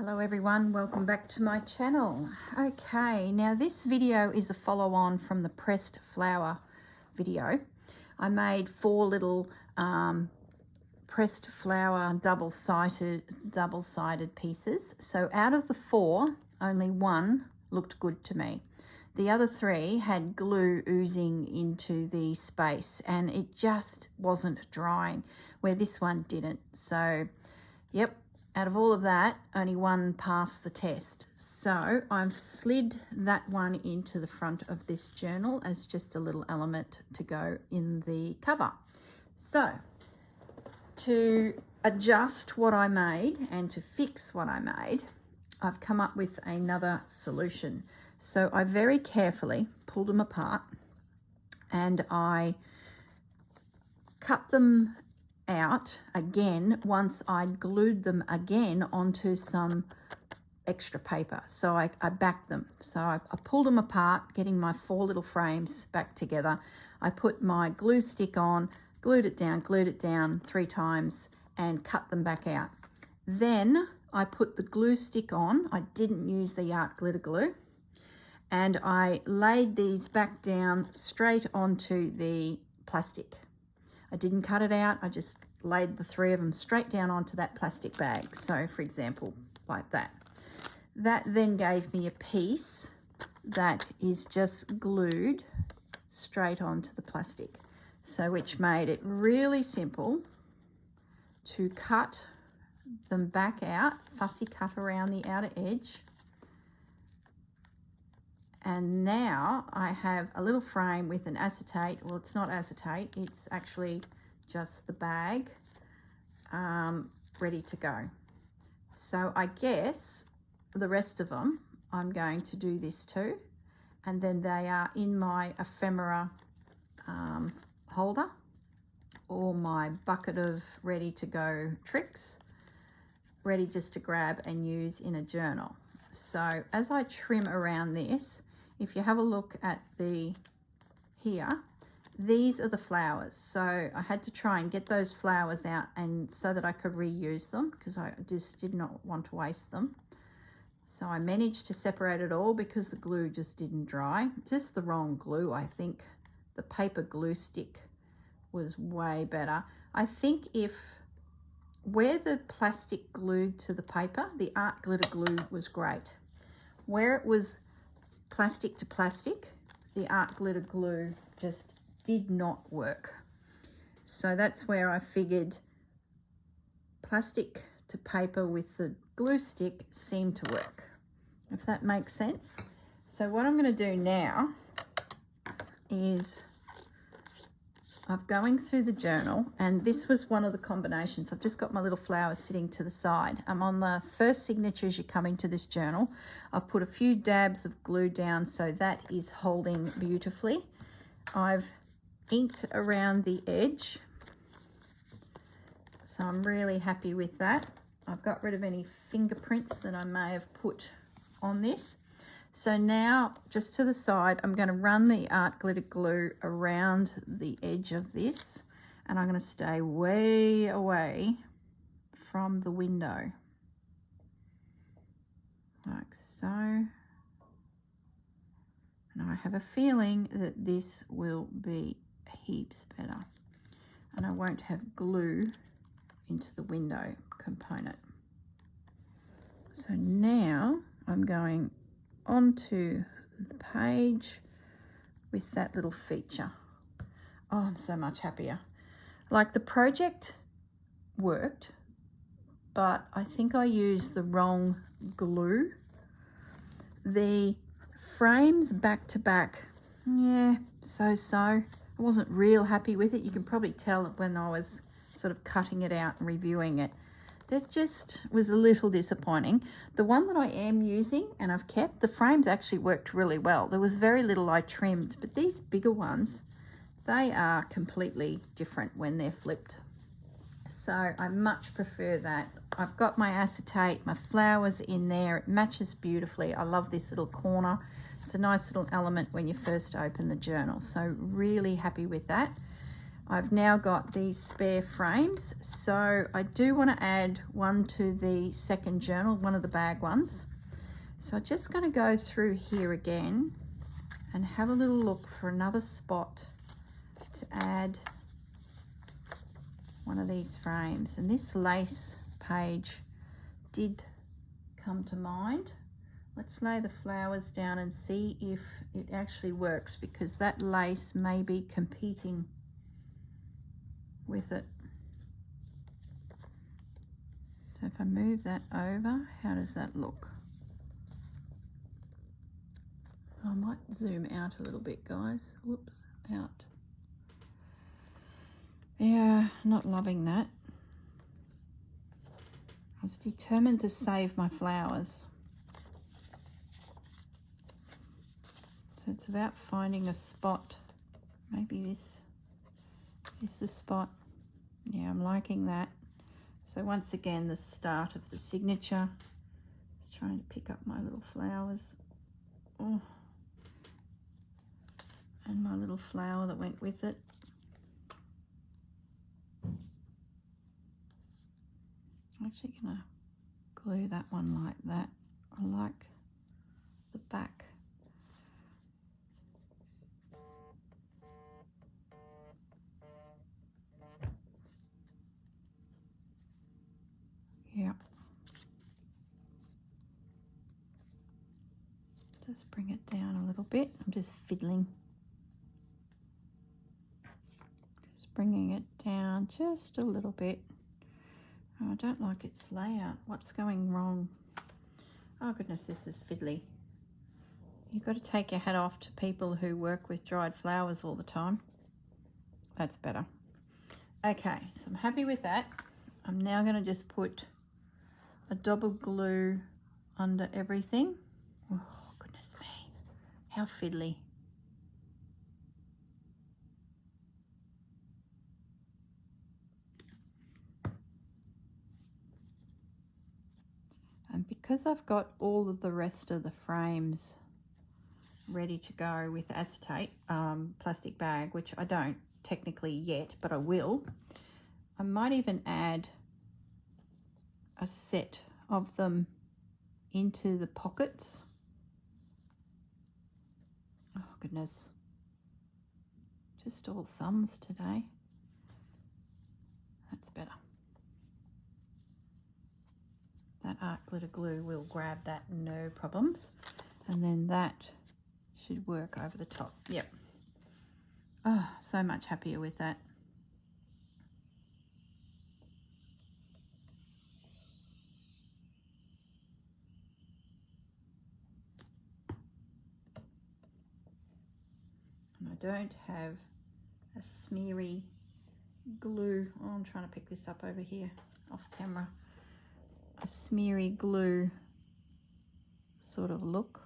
Hello everyone, welcome back to my channel. Okay, now this video is a follow-on from the pressed flower video. I made 4 little pressed flower double-sided pieces. So out of the 4, only 1 looked good to me. The other 3 had glue oozing into the space and it just wasn't drying, where this one didn't. So, yep. Out of all of that, only 1 passed the test. So I've slid that one into the front of this journal as just a little element to go in the cover. So to adjust what I made and to fix what I made, I've come up with another solution. So I very carefully pulled them apart and I cut them out again once I'd glued them again onto some extra paper. So I backed them. So I pulled them apart, getting my 4 little frames back together. I put my glue stick on, glued it down 3 times and cut them back out. Then I put the glue stick on. I didn't use the art glitter glue. And I laid these back down straight onto the plastic. I didn't cut it out, I just laid the 3 of them straight down onto that plastic bag. So for example, like that. That then gave me a piece that is just glued straight onto the plastic. So which made it really simple to cut them back out, fussy cut around the outer edge. And now I have a little frame with an acetate. Well, it's not acetate, it's actually just the bag ready to go. So I guess the rest of them I'm going to do this too. And then they are in my ephemera holder or my bucket of ready to go tricks, ready just to grab and use in a journal. So as I trim around this, if you have a look at here, these are the flowers. So I had to try and get those flowers out and so that I could reuse them because I just did not want to waste them. So I managed to separate it all because the glue just didn't dry. Just the wrong glue, I think. The paper glue stick was way better. I think where the plastic glued to the paper, the art glitter glue was great. Where it was plastic to plastic, the art glitter glue just did not work. So that's where I figured plastic to paper with the glue stick seemed to work, if that makes sense. So what I'm going to do now is I'm going through the journal, and this was one of the combinations. I've just got my little flowers sitting to the side. I'm on the first signature as you come into this journal. I've put a few dabs of glue down so that is holding beautifully. I've inked around the edge, so I'm really happy with that. I've got rid of any fingerprints that I may have put on this. So now, just to the side, I'm going to run the art glitter glue around the edge of this, and I'm going to stay way away from the window, like so. And I have a feeling that this will be heaps better, and I won't have glue into the window component. So now I'm going onto the page with that little feature. Oh, I'm so much happier. Like, the project worked, but I think I used the wrong glue. The frames back to back, yeah, so-so. I wasn't real happy with it. You can probably tell when I was sort of cutting it out and reviewing it. That just was a little disappointing. The one that I am using and I've kept, the frames actually worked really well. There was very little I trimmed, but these bigger ones, they are completely different when they're flipped. So I much prefer that. I've got my acetate, my flowers in there. It matches beautifully. I love this little corner. It's a nice little element when you first open the journal. So really happy with that. I've now got these spare frames, so I do want to add one to the second journal, one of the bag ones. So I'm just going to go through here again and have a little look for another spot to add one of these frames. And this lace page did come to mind. Let's lay the flowers down and see if it actually works, because that lace may be competing with it. So if I move that over, how does that look? I might zoom out a little bit, guys. Whoops, out. Yeah, not loving that. I was determined to save my flowers. So it's about finding a spot. Maybe this is the spot. Yeah, I'm liking that. So once again, the start of the signature. Just trying to pick up my little flowers. Oh. And my little flower that went with it. I'm actually going to glue that one like that. I like the back. Yep. Just bring it down a little bit. I'm just fiddling. Just bringing it down just a little bit. Oh, I don't like its layout. What's going wrong? Oh goodness, this is fiddly. You've got to take your hat off to people who work with dried flowers all the time. That's better. Okay, so I'm happy with that. I'm now going to just put a double glue under everything. Oh, goodness me. How fiddly. And because I've got all of the rest of the frames ready to go with acetate plastic bag, which I don't technically yet, but I will, I might even add a set of them into the pockets. Oh goodness, just all thumbs today. That's better. That art glitter glue will grab that, no problems. And then that should work over the top. Yep. Oh, so much happier with that. And I don't have a smeary glue. Oh, I'm trying to pick this up over here off camera. A smeary glue sort of look.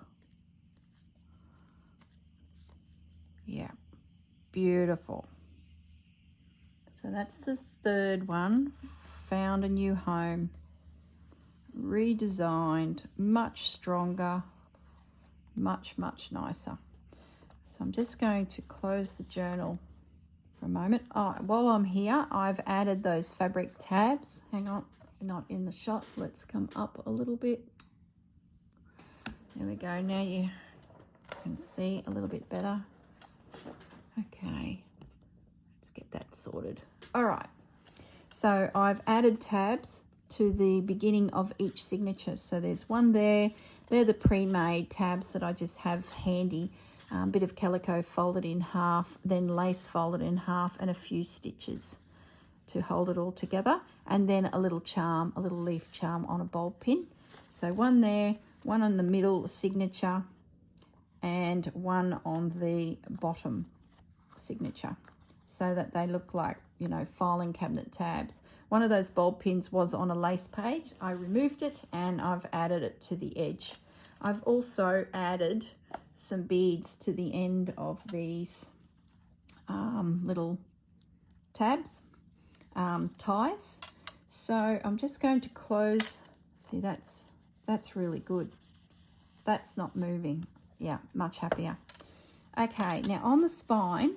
Yeah, beautiful. So that's the third one. Found a new home, redesigned, much stronger, much nicer. So I'm just going to close the journal for a moment. Oh, while I'm here, I've added those fabric tabs. Hang on, you're not in the shot. Let's come up a little bit. There we go. Now you can see a little bit better. Okay, let's get that sorted. All right, so I've added tabs to the beginning of each signature. So there's one there. They're the pre-made tabs that I just have handy. Bit of calico folded in half, then lace folded in half, and a few stitches to hold it all together. And then a little charm, a little leaf charm on a bulb pin. So one there, one on the middle signature, and one on the bottom signature, so that they look like, you know, filing cabinet tabs. One of those bulb pins was on a lace page. I removed it and I've added it to the edge. I've also added some beads to the end of these little tabs, ties. So I'm just going to close. See, that's really good. That's not moving. Yeah, much happier. Okay, now on the spine,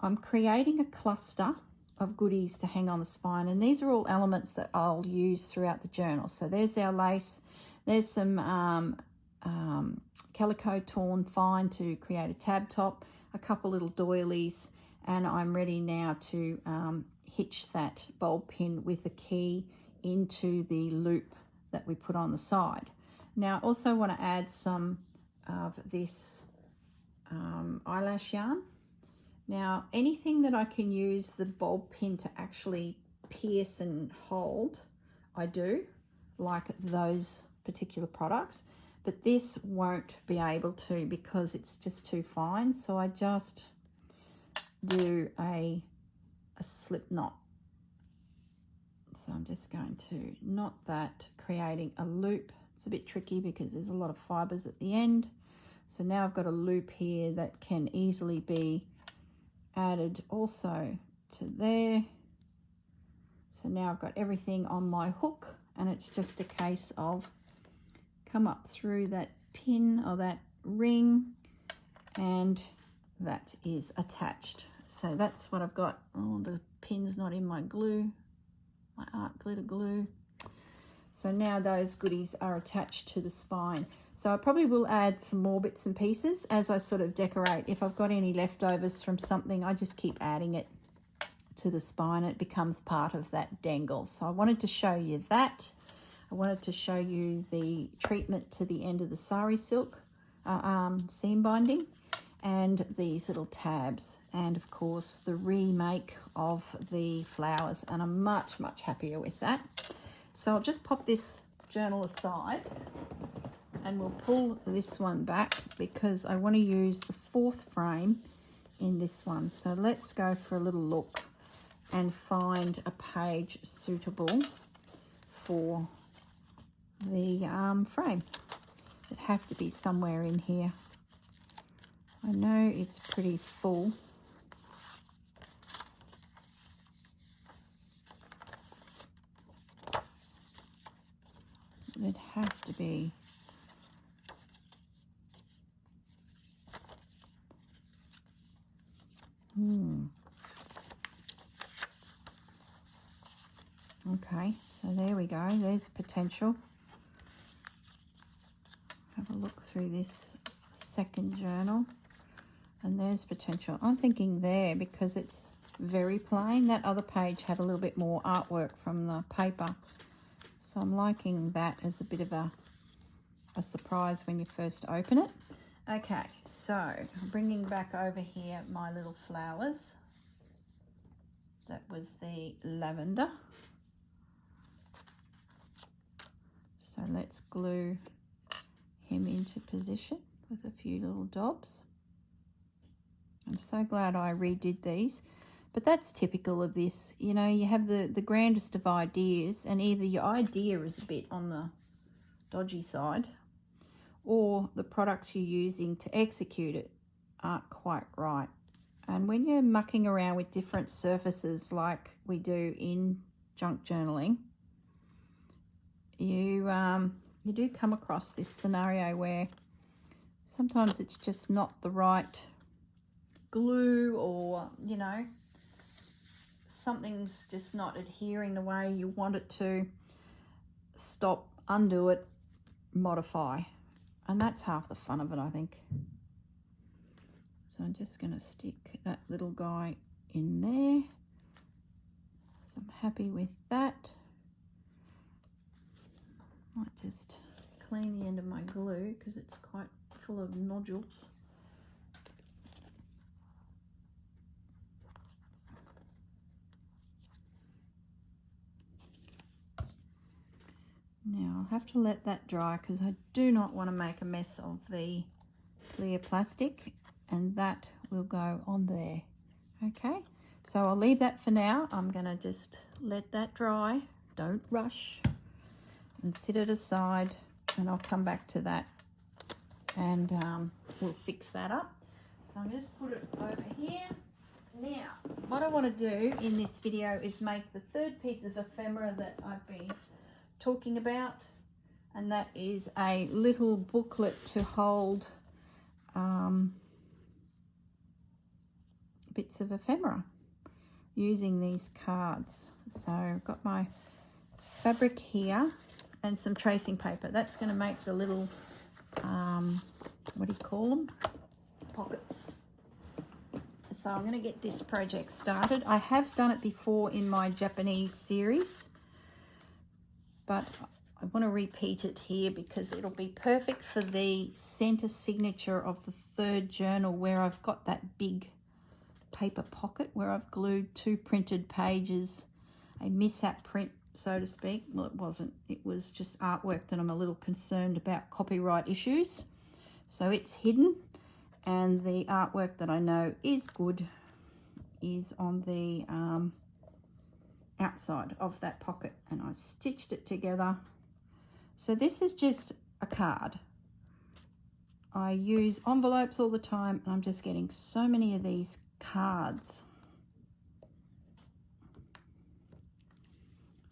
I'm creating a cluster of goodies to hang on the spine, and these are all elements that I'll use throughout the journal. So there's our lace, there's some calico torn fine to create a tab top, a couple little doilies, and I'm ready now to hitch that bulb pin with the key into the loop that we put on the side. Now I also want to add some of this eyelash yarn. Now anything that I can use the bulb pin to actually pierce and hold, I do, like those particular products, but this won't be able to because it's just too fine. So I just do a slip knot. So I'm just going to knot that, creating a loop. It's a bit tricky because there's a lot of fibers at the end. So now I've got a loop here that can easily be added also to there. So now I've got everything on my hook, and it's just a case of come up through that pin or that ring, and that is attached. So that's what I've got. Oh, the pin's not in my glue, my art glitter glue. So now those goodies are attached to the spine. So I probably will add some more bits and pieces as I sort of decorate. If I've got any leftovers from something, I just keep adding it to the spine. It becomes part of that dangle. So I wanted to show you that. I wanted to show you the treatment to the end of the sari silk seam binding, and these little tabs, and of course the remake of the flowers, and I'm much happier with that. So I'll just pop this journal aside and we'll pull this one back because I want to use the 4th frame in this one. So let's go for a little look and find a page suitable for the frame. It'd have to be somewhere in here. I know it's pretty full. It'd have to be okay, so there we go. There's potential. Have a look through this second journal, and there's potential. I'm thinking there because it's very plain. That other page had a little bit more artwork from the paper. So I'm liking that as a bit of a surprise when you first open it. Okay, so bringing back over here my little flowers. That was the lavender. So let's glue him into position with a few little dobs. I'm so glad I redid these. But that's typical of this. You know, you have the grandest of ideas, and either your idea is a bit on the dodgy side, or the products you're using to execute it aren't quite right. And when you're mucking around with different surfaces like we do in junk journaling, you do come across this scenario where sometimes it's just not the right glue, or, you know, something's just not adhering the way you want it to. Stop, undo it, modify. And that's half the fun of it, I think. So I'm just going to stick that little guy in there. So I'm happy with that. Might just clean the end of my glue because it's quite full of nodules. Now I'll have to let that dry because I do not want to make a mess of the clear plastic, and that will go on there. Okay, so I'll leave that for now. I'm going to just let that dry. Don't rush, and sit it aside, and I'll come back to that, and we'll fix that up. So I'm just put it over here. Now, what I want to do in this video is make the 3rd piece of ephemera that I've been talking about, and that is a little booklet to hold bits of ephemera using these cards. So I've got my fabric here and some tracing paper. That's going to make the little, what do you call them? Pockets. So I'm going to get this project started. I have done it before in my Japanese series, but I want to repeat it here because it'll be perfect for the center signature of the third journal, where I've got that big paper pocket where I've glued 2 printed pages, a mishap print, so to speak. Well, it wasn't. It was just artwork that I'm a little concerned about copyright issues. So it's hidden, and the artwork that I know is good is on the outside of that pocket, and I stitched it together. So this is just a card. I use envelopes all the time, and I'm just getting so many of these cards.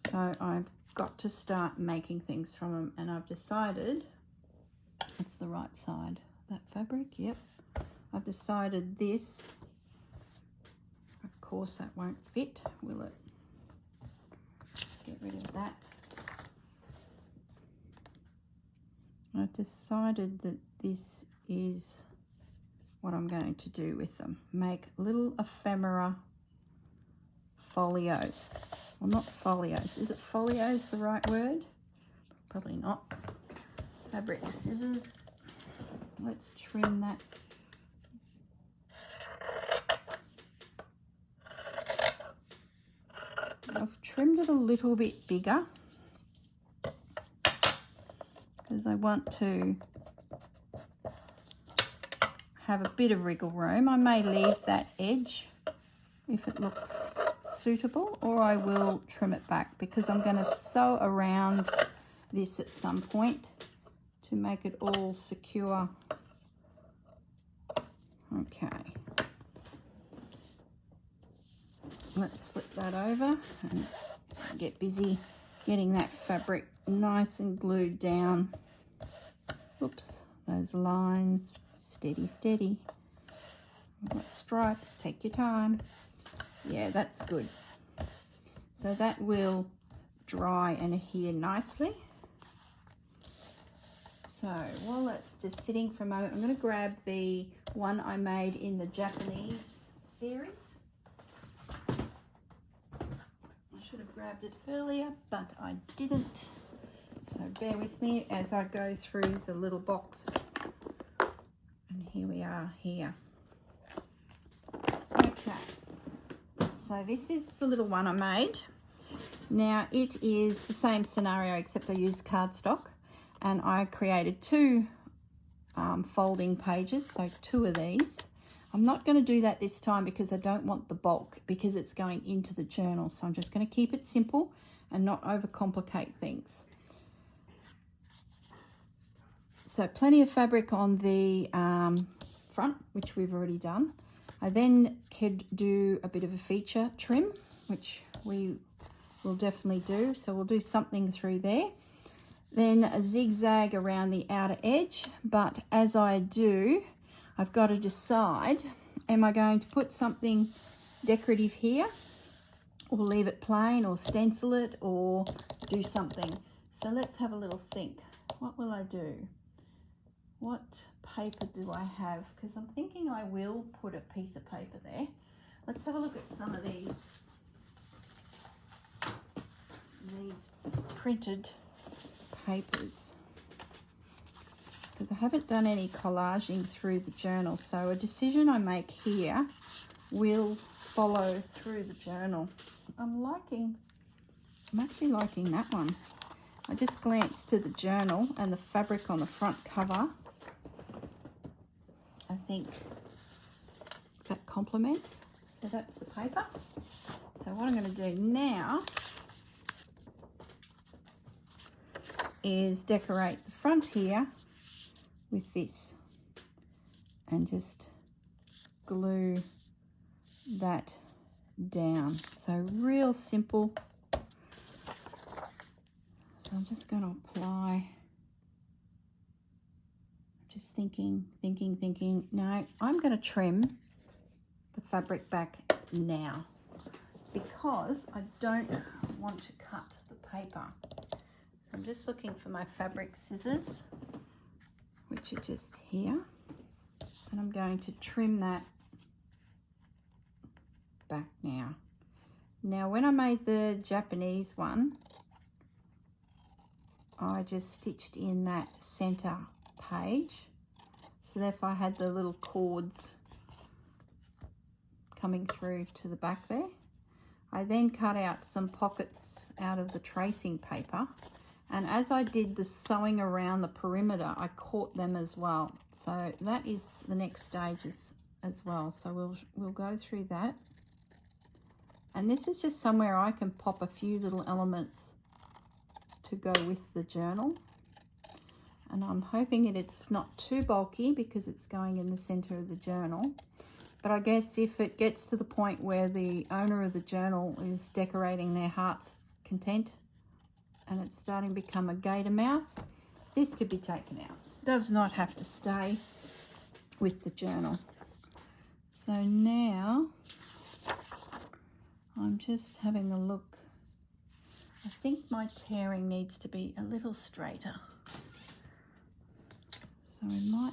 So I've got to start making things from them, and I've decided it's the right side. That fabric, yep. I've decided this, of course that won't fit, will it? Get rid of that. I've decided that this is what I'm going to do with them. Make little ephemera folios. Well, not folios. Is it folios the right word? Probably not. Fabric scissors. Let's trim that. I've trimmed it a little bit bigger because I want to have a bit of wriggle room. I may leave that edge if it looks suitable, or I will trim it back because I'm going to sew around this at some point to make it all secure. Okay. Let's flip that over and get busy getting that fabric nice and glued down. Oops, those lines, steady, steady. I've got stripes, take your time. Yeah, that's good. So that will dry and adhere nicely. So while that's just sitting for a moment, I'm going to grab the one I made in the Japanese series. I should have grabbed it earlier, but I didn't. So bear with me as I go through the little box. And here we are here. Okay. So this is the little one I made. Now it is the same scenario except I used cardstock, and I created 2 folding pages, so 2 of these. I'm not going to do that this time because I don't want the bulk, because it's going into the journal. So I'm just going to keep it simple and not overcomplicate things. So plenty of fabric on the front, which we've already done. I then could do a bit of a feature trim, which we will definitely do. So we'll do something through there. Then a zigzag around the outer edge. But as I do, I've got to decide, am I going to put something decorative here, or leave it plain, or stencil it, or do something? So let's have a little think. What will I do? What paper do I have? Because I'm thinking I will put a piece of paper there. Let's have a look at some of these printed papers, because I haven't done any collaging through the journal. So a decision I make here will follow through the journal. I'm actually liking that one. I just glanced to the journal and the fabric on the front cover. I think that complements. So that's the paper. So what I'm going to do now is decorate the front here with this and just glue that down. So real simple. So I'm just going to apply. Just thinking. No, I'm going to trim the fabric back now because I don't want to cut the paper. So I'm just looking for my fabric scissors, which are just here, and I'm going to trim that back now. Now when I made the Japanese one, I just stitched in that center page, so therefore I had the little cords coming through to the back there. I then cut out some pockets out of the tracing paper, and as I did the sewing around the perimeter, I caught them as well. So that is the next stage as well. So we'll go through that. And this is just somewhere I can pop a few little elements to go with the journal. And I'm hoping it's not too bulky because it's going in the center of the journal. But I guess if it gets to the point where the owner of the journal is decorating their heart's content and it's starting to become a gator mouth, this could be taken out. It does not have to stay with the journal. So now I'm just having a look. I think my tearing needs to be a little straighter. So we might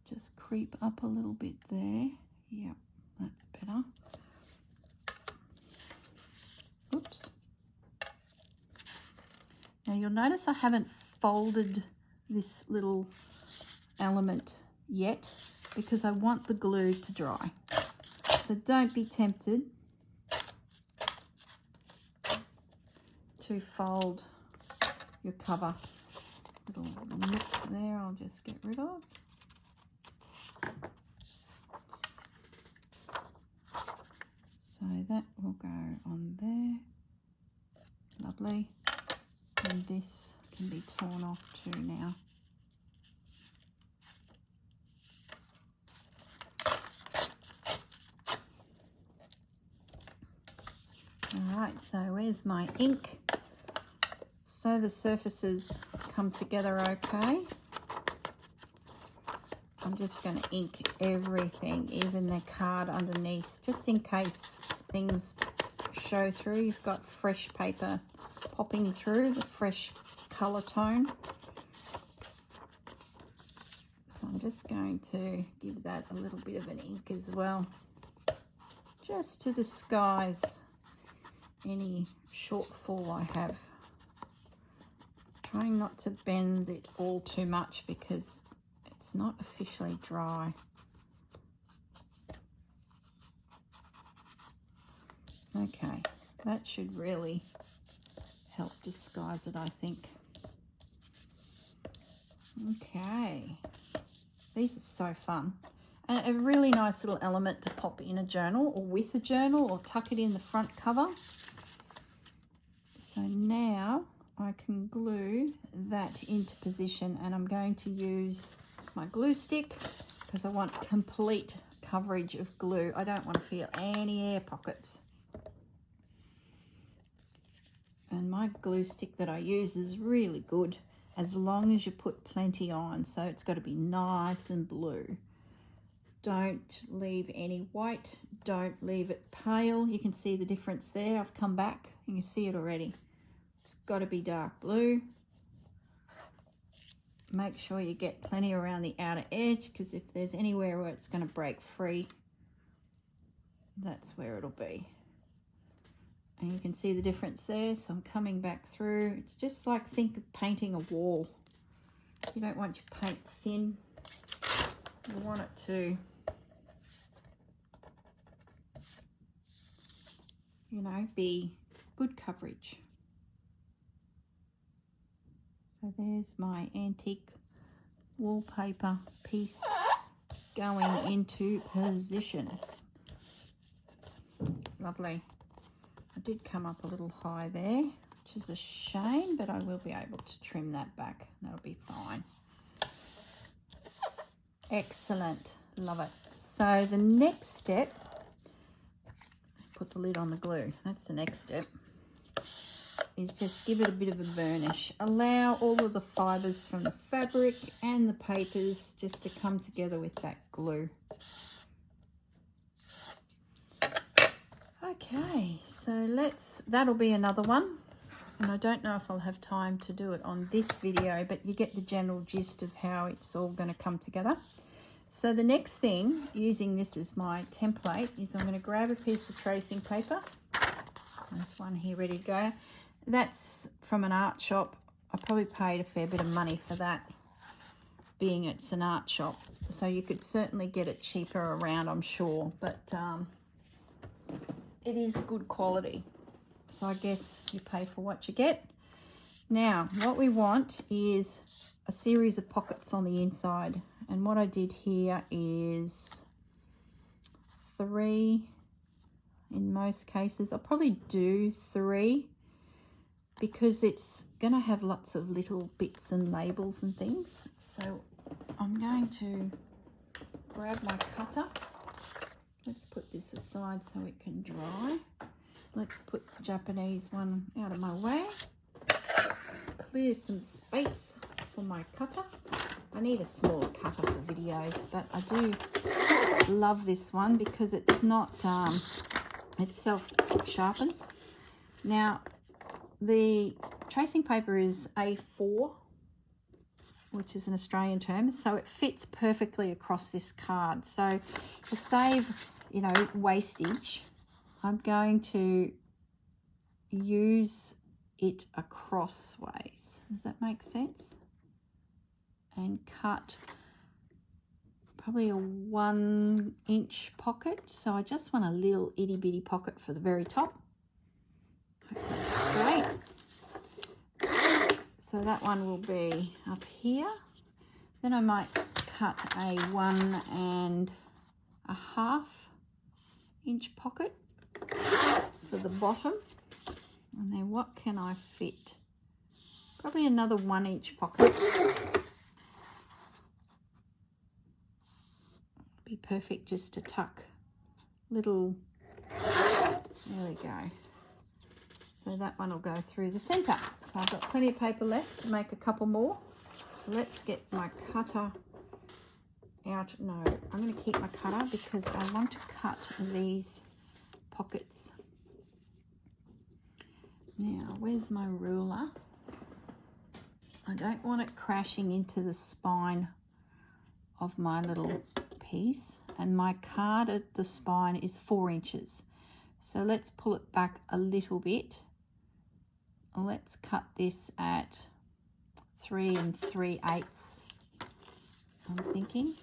just creep up a little bit there. Yep, that's better. Oops. Now you'll notice I haven't folded this little element yet because I want the glue to dry. So don't be tempted to fold your cover. Little nip there I'll just get rid of. So that will go on there. Lovely. And this can be torn off too now. All right, so where's my ink? So the surfaces come together okay. I'm just going to ink everything, even the card underneath, just in case things show through. You've got fresh paper popping through, the fresh colour tone. So I'm just going to give that a little bit of an ink as well, just to disguise any shortfall I have. Trying not to bend it all too much because it's not officially dry. Okay, that should really help disguise it, I think. Okay, these are so fun. And a really nice little element to pop in a journal or with a journal or tuck it in the front cover. So now I can glue that into position, and I'm going to use my glue stick because I want complete coverage of glue. I don't want to feel any air pockets. And my glue stick that I use is really good as long as you put plenty on. So it's got to be nice and blue. Don't leave any white. Don't leave it pale. You can see the difference there. I've come back. You can see it already. It's got to be dark blue. Make sure you get plenty around the outer edge, because if there's anywhere where it's going to break free, that's where it'll be. And you can see the difference there. So I'm coming back through. It's just like, think of painting a wall. You don't want your paint thin. You want it to, you know, be good coverage. So there's my antique wallpaper piece going into position. Lovely. I did come up a little high there, which is a shame, but I will be able to trim that back. That'll be fine. Excellent. Love it. So the next step, put the lid on the glue. That's the next step. Is just give it a bit of a burnish. Allow all of the fibres from the fabric and the papers just to come together with that glue. Okay, so that'll be another one. And I don't know if I'll have time to do it on this video, but you get the general gist of how it's all going to come together. So the next thing, using this as my template, is I'm going to grab a piece of tracing paper. There's one here ready to go. That's from an art shop. I probably paid a fair bit of money for that, being it's an art shop. So you could certainly get it cheaper around, I'm sure, but it is good quality. So I guess you pay for what you get. Now, what we want is a series of pockets on the inside. And what I did here is 3 in most cases. I'll probably do 3 because it's going to have lots of little bits and labels and things. So I'm going to grab my cutter. Let's put this aside so it can dry. Let's put the Japanese one out of my way. Clear some space for my cutter. I need a smaller cutter for videos, but I do love this one because it's not, it self-sharpens. Now, the tracing paper is A4, which is an Australian term, so it fits perfectly across this card. So to save, you know, wastage, I'm going to use it acrossways. Does that make sense? And cut probably a 1-inch pocket. So I just want a little itty bitty pocket for the very top. Hope that's straight. So that one will be up here. Then I might cut a 1.5-inch pocket for the bottom. And then what can I fit? Probably another 1-inch pocket. Be perfect just to tuck little, there we go. So that one will go through the center. So I've got plenty of paper left to make a couple more. So let's get my cutter out. No, I'm going to keep my cutter because I want to cut these pockets. Now, where's my ruler? I don't want it crashing into the spine of my little piece, and my card at the spine is 4 inches. So let's pull it back a little bit. Let's cut this at 3 3/8, I'm thinking.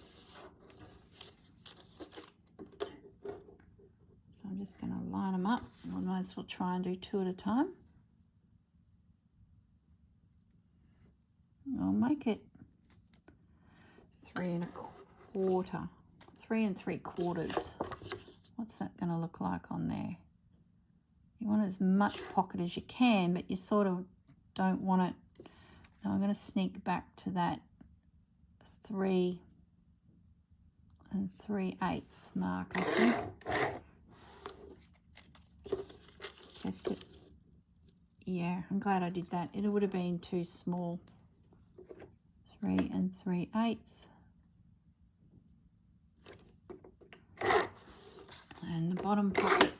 So I'm just going to line them up. I might as well try and do 2 at a time. I'll make it 3 1/4, 3 3/4. What's that going to look like on there? You want as much pocket as you can, but you sort of don't want it. Now I'm going to sneak back to that 3 3/8 mark, I think. Test it. Yeah, I'm glad I did that. It would have been too small. 3 3/8. And the bottom pocket.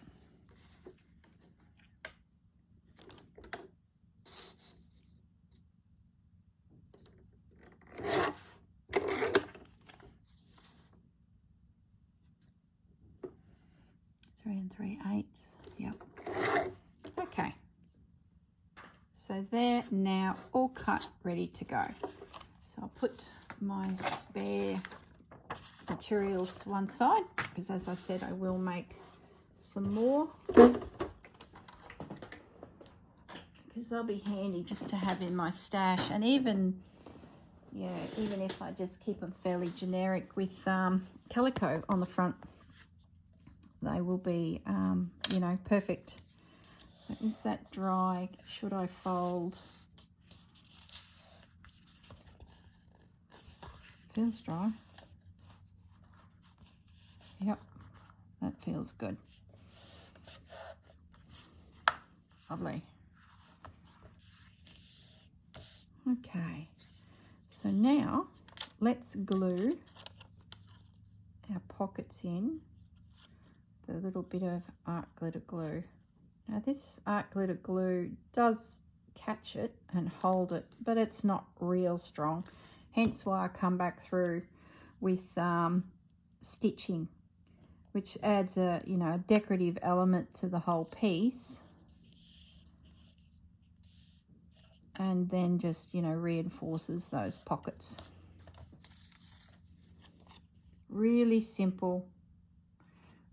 Three 3/8. Yep. Okay. So they're now all cut, ready to go. So I'll put my spare materials to one side because, as I said, I will make some more because they'll be handy just to have in my stash. And even if I just keep them fairly generic with calico on the front, they will be you know, perfect. So is that dry? Should I fold? Feels dry. Yep, that feels good. Lovely. Okay, so now let's glue our pockets in a little bit of art glitter glue. Now this art glitter glue does catch it and hold it, but it's not real strong. Hence why I come back through with stitching, which adds a, you know, a decorative element to the whole piece, and then just, you know, reinforces those pockets. Really simple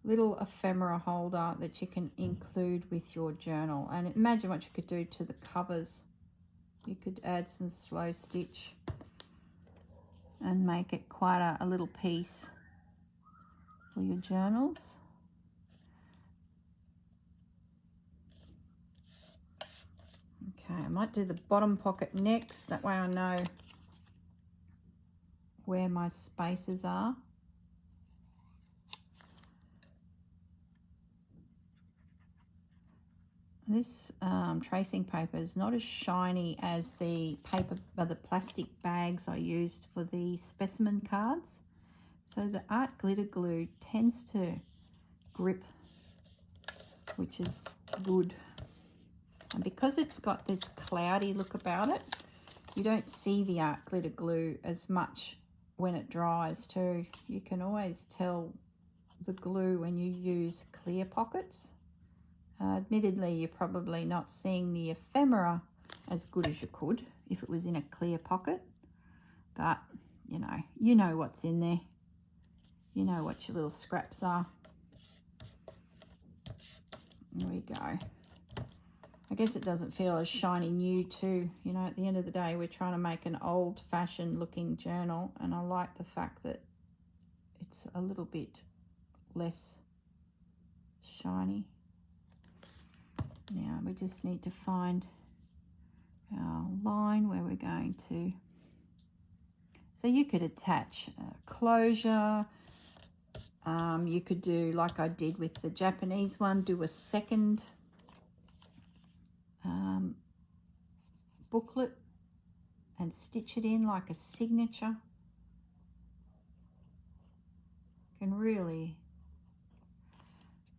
little ephemera holder that you can include with your journal. And imagine what you could do to the covers. You could add some slow stitch and make it quite a little piece for your journals. Okay, I might do the bottom pocket next. That way I know where my spaces are. This tracing paper is not as shiny as the paper, the plastic bags I used for the specimen cards. So the art glitter glue tends to grip, which is good. And because it's got this cloudy look about it, you don't see the art glitter glue as much when it dries too. You can always tell the glue when you use clear pockets. Admittedly, you're probably not seeing the ephemera as good as you could if it was in a clear pocket, but you know what's in there. You know what your little scraps are. There we go. I guess it doesn't feel as shiny new too. You know, at the end of the day, we're trying to make an old-fashioned looking journal, and I like the fact that it's a little bit less shiny. Now we just need to find our line where we're going to. So you could attach a closure. You could do like I did with the Japanese one, do a second booklet and stitch it in like a signature. Can really,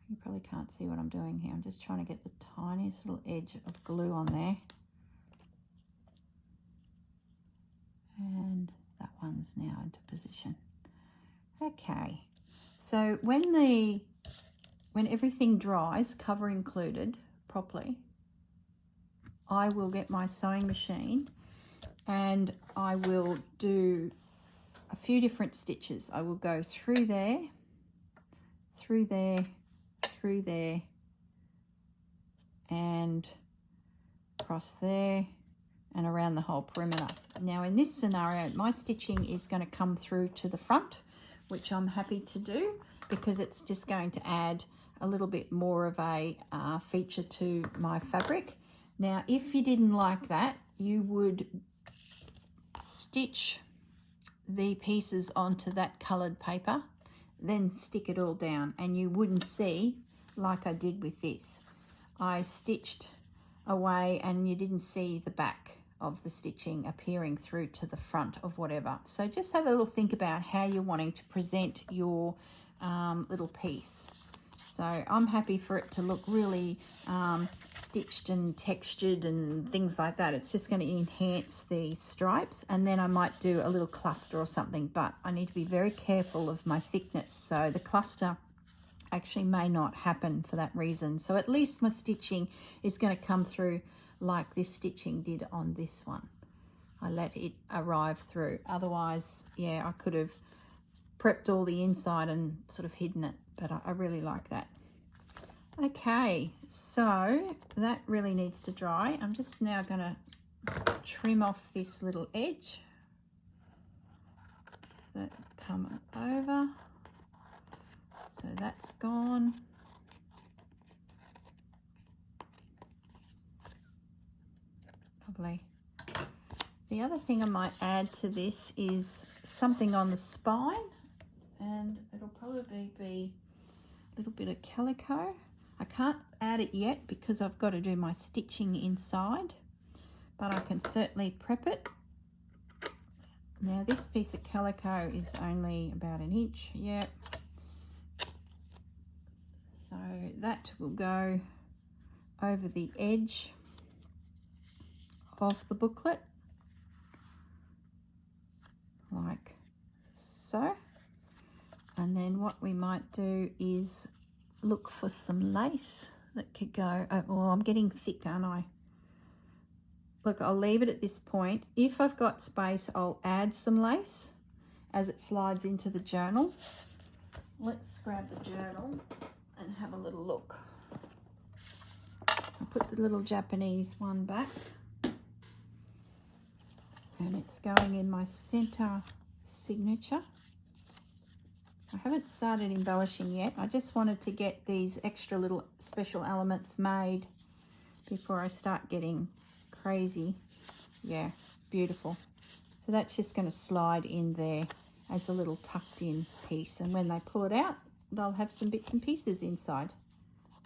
you probably can't see what I'm doing here. I'm just trying to get the tiniest little edge of glue on there. And that one's now into position. Okay, so when everything dries, cover included, properly, I will get my sewing machine and I will do a few different stitches. I will go through there, through there, through there, and across there and around the whole perimeter. Now in this scenario, my stitching is going to come through to the front, which I'm happy to do because it's just going to add a little bit more of a feature to my fabric. Now, if you didn't like that, you would stitch the pieces onto that coloured paper, then stick it all down, and you wouldn't see like I did with this. I stitched away and you didn't see the back of the stitching appearing through to the front of whatever. So just have a little think about how you're wanting to present your little piece. So I'm happy for it to look really stitched and textured and things like that. It's just going to enhance the stripes, and then I might do a little cluster or something, but I need to be very careful of my thickness. So the cluster actually may not happen for that reason. So at least my stitching is going to come through like this stitching did on this one. I let it arrive through. Otherwise, yeah, I could have prepped all the inside and sort of hidden it, but I really like that. Okay, so that really needs to dry. I'm just now going to trim off this little edge that come over. So that's gone. Lovely. The other thing I might add to this is something on the spine, and it'll probably be a little bit of calico. I can't add it yet because I've got to do my stitching inside, but I can certainly prep it. Now this piece of calico is only about 1 inch, yeah. that will go over the edge of the booklet, like so. And then what we might do is look for some lace that could go, oh, I'm getting thick, aren't I? Look, I'll leave it at this point. If I've got space, I'll add some lace as it slides into the journal. Let's grab the journal and have a little look. I'll put the little Japanese one back. And it's going in my center signature. I haven't started embellishing yet. I just wanted to get these extra little special elements made before I start getting crazy. Yeah, beautiful. So that's just going to slide in there as a little tucked in piece. And when they pull it out, they'll have some bits and pieces inside.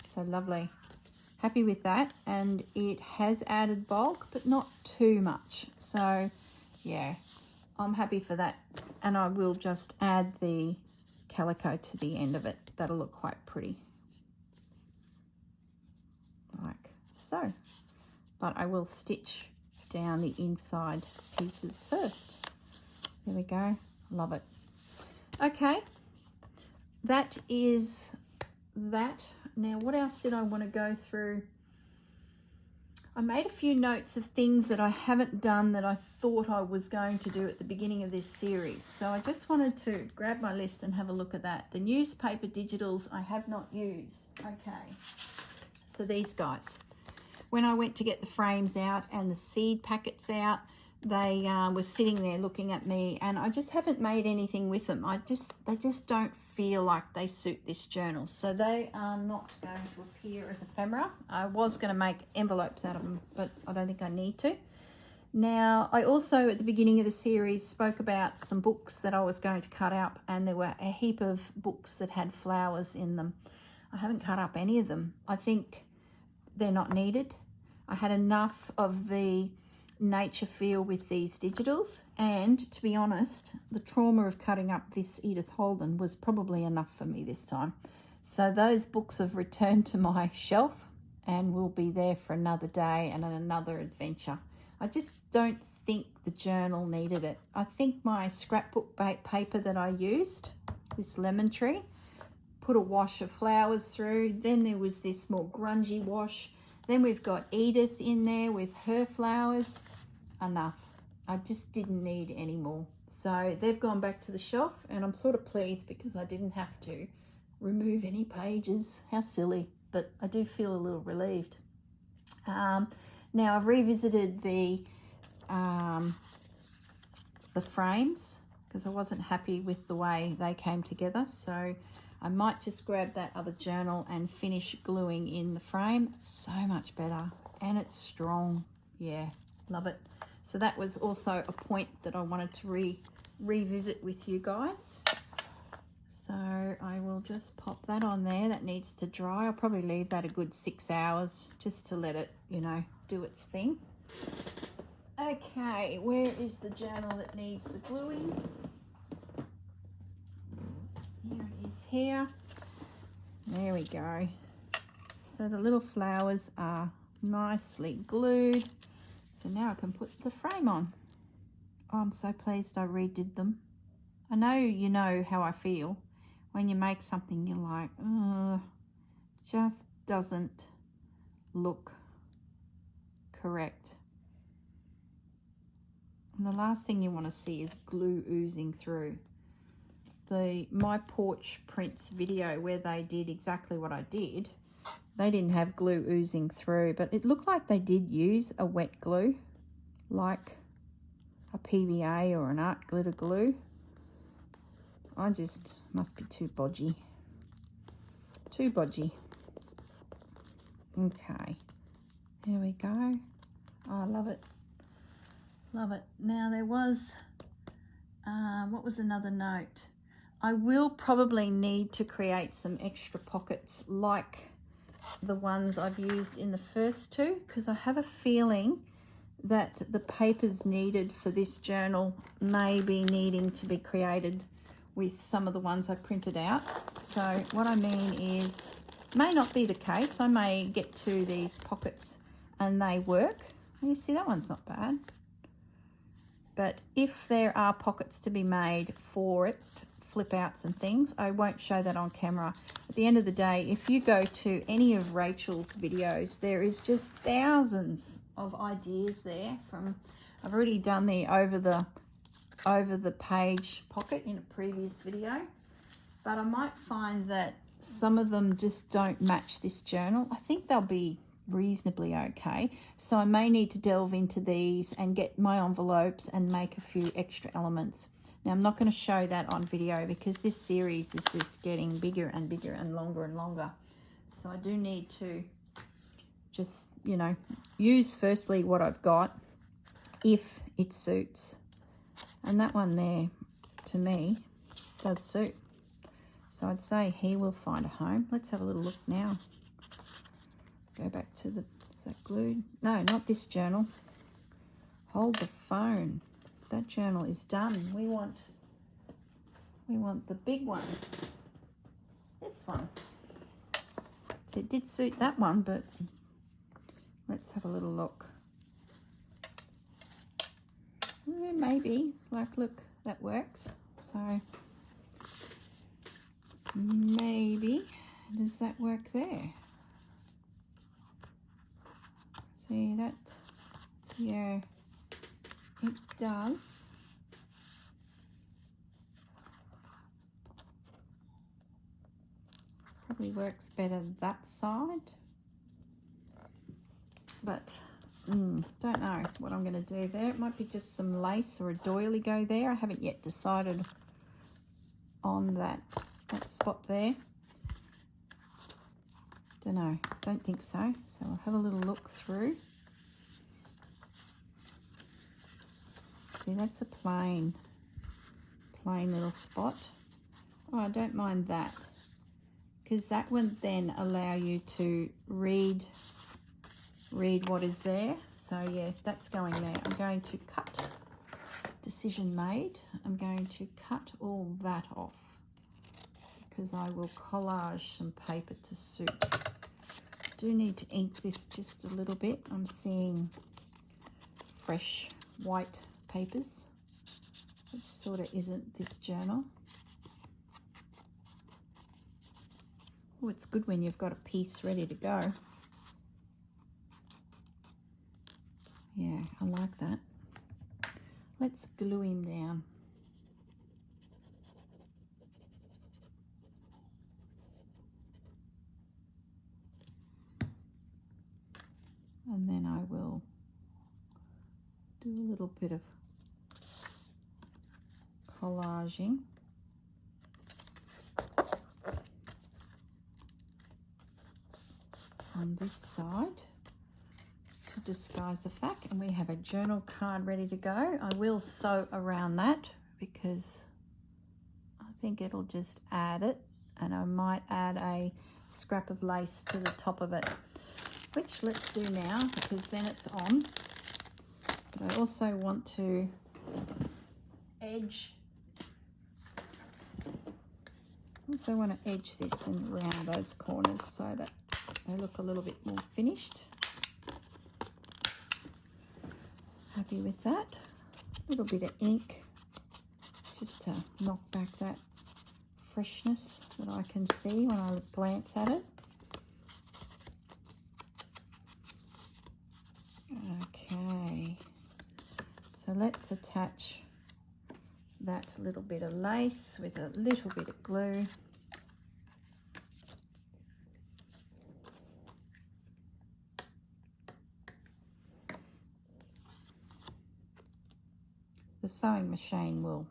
So lovely. Happy with that. And it has added bulk, but not too much. So yeah, I'm happy for that. And I will just add the calico to the end of it. That'll look quite pretty, like so. But I will stitch down the inside pieces first. There we go. Love it. Okay, that is that. Now, what else did I want to go through? I made a few notes of things that I haven't done that I thought I was going to do at the beginning of this series. So I just wanted to grab my list and have a look at that. The newspaper digitals I have not used. Okay, so these guys. When I went to get the frames out and the seed packets out, they were sitting there looking at me, and I just haven't made anything with them. They just don't feel like they suit this journal. So they are not going to appear as ephemera. I was going to make envelopes out of them, but I don't think I need to. Now, I also at the beginning of the series spoke about some books that I was going to cut up, and there were a heap of books that had flowers in them. I haven't cut up any of them. I think they're not needed. I had enough of the nature feel with these digitals, and to be honest, the trauma of cutting up this Edith Holden was probably enough for me this time. So those books have returned to my shelf and will be there for another day and another adventure. I just don't think the journal needed it. I think my scrapbook paper that I used, this lemon tree, put a wash of flowers through. Then there was this more grungy wash. Then we've got Edith in there with her flowers. Enough. I just didn't need any more. So they've gone back to the shelf, and I'm sort of pleased because I didn't have to remove any pages. How silly, but I do feel a little relieved. Now I've revisited the frames because I wasn't happy with the way they came together. So I might just grab that other journal and finish gluing in the frame. So much better, and it's strong. Yeah, love it. So that was also a point that I wanted to revisit with you guys. So I will just pop that on there. That needs to dry. I'll probably leave that a good 6 hours just to let it, you know, do its thing. Okay, where is the journal that needs the gluing? Here it is here. There we go. So the little flowers are nicely glued. So now I can put the frame on. Oh, I'm so pleased I redid them. I know you know how I feel. When you make something, you're like, just doesn't look correct. And the last thing you want to see is glue oozing through. The My Porch Prints video where they did exactly what I did, they didn't have glue oozing through, but it looked like they did use a wet glue, like a PVA or an art glitter glue. I just must be too bodgy. Too bodgy. Okay, here we go. Oh, I love it. Love it. Now there was, what was another note? I will probably need to create some extra pockets like the ones I've used in the first two, because I have a feeling that the papers needed for this journal may be needing to be created with some of the ones I printed out. So what I mean is May not be the case. I may get to these pockets and they work. You see, that one's not bad. But if there are pockets to be made for it, flip outs and things, I won't show that on camera. At the end of the day, if you go to any of Rachel's videos, there is just thousands of ideas there. I've already done the over the page pocket in a previous video, but I might find that some of them just don't match this journal. I think they'll be reasonably okay, so I may need to delve into these and get my envelopes and make a few extra elements. Now, I'm not going to show that on video because this series is just getting bigger and bigger and longer, so I do need to just, you know, use firstly what I've got if it suits. And that one there, to me, does suit. So I'd say he will find a home. Let's have a little look now. Go back to the, is that glued? No, not this journal. Hold the phone. That journal is done. We want the big one. This one. So it did suit that one, but let's have a little look. Maybe, like, look, that works. So maybe, does that work there? See that? Yeah, it does. Probably works better that side, but don't know what I'm going to do there. It might be just some lace or a doily go there. I haven't yet decided on that spot there. Don't know, don't think so. So I'll have a little look through. See, that's a plain little spot. Oh, I don't mind that, because that would then allow you to read what is there. So yeah, that's going there. I'm going to cut, decision made. I'm going to cut all that off because I will collage some paper to suit. Do need to ink this just a little bit. I'm seeing fresh white papers, which sort of isn't this journal. Oh, it's good when you've got a piece ready to go. Yeah, I like that. Let's glue him down. And then I will do a little bit of collaging. On this side to disguise the fact, and we have a journal card ready to go. I will sew around that because I think it'll just add it, and I might add a scrap of lace to the top of it, which let's do now because then it's on. But I also want to edge, this and round those corners so that they look a little bit more finished. Happy with that. A little bit of ink just to knock back that freshness that I can see when I glance at it. Okay, so let's attach that little bit of lace with a little bit of glue. The sewing machine will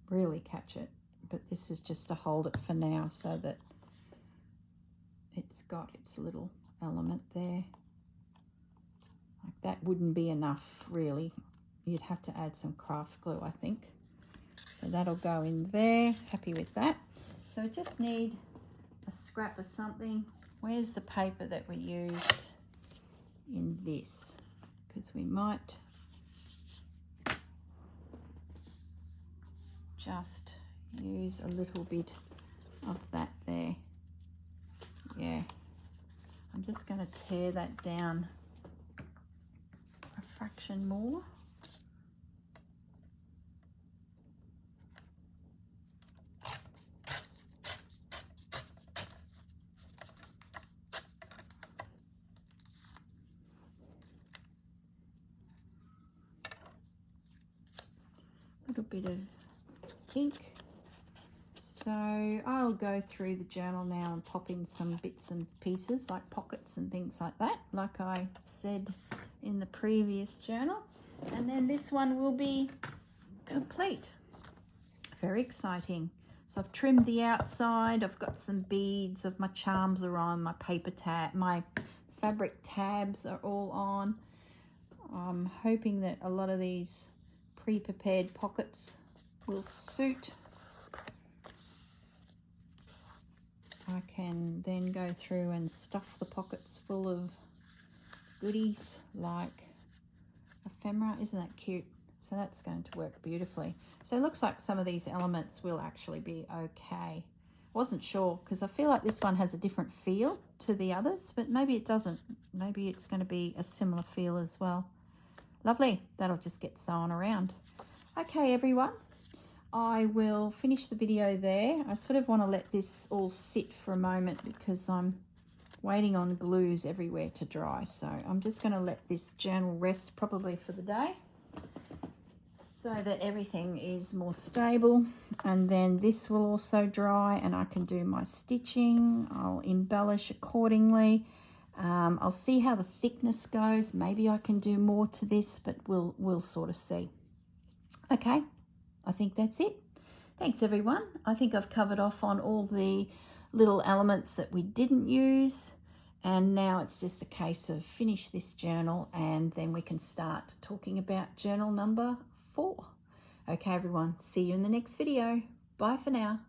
really catch it, but this is just to hold it for now so that it's got its little element there. Like that wouldn't be enough really. You'd have to add some craft glue, I think. So that'll go in there. Happy with that. So I just need a scrap of something. Where's the paper that we used in this? Because we might just use a little bit of that there. yeah, I'm just going to tear that down a fraction more. A little bit of ink. So I'll go through the journal now and pop in some bits and pieces like pockets and things like that, like I said in the previous journal. And then this one will be complete. Very exciting. So I've trimmed the outside. I've got some beads of my charms are on, my paper tab, my fabric tabs are all on. I'm hoping that a lot of these pre-prepared pockets will suit. I can then go through and stuff the pockets full of goodies like ephemera. Isn't that cute? So that's going to work beautifully. So it looks like some of these elements will actually be okay. Wasn't sure because I feel like this one has a different feel to the others, but maybe it doesn't. Maybe it's going to be a similar feel as well. Lovely. That'll just get sewn around. Okay, everyone. I will finish the video there. I sort of want to let this all sit for a moment because I'm waiting on glues everywhere to dry. So I'm just going to let this journal rest probably for the day so that everything is more stable. And then this will also dry and I can do my stitching. I'll embellish accordingly. I'll see how the thickness goes. Maybe I can do more to this, but we'll sort of see. Okay. I think that's it. Thanks everyone. I think I've covered off on all the little elements that we didn't use, and now it's just a case of finish this journal and then we can start talking about journal number 4. Okay everyone, see you in the next video. Bye for now.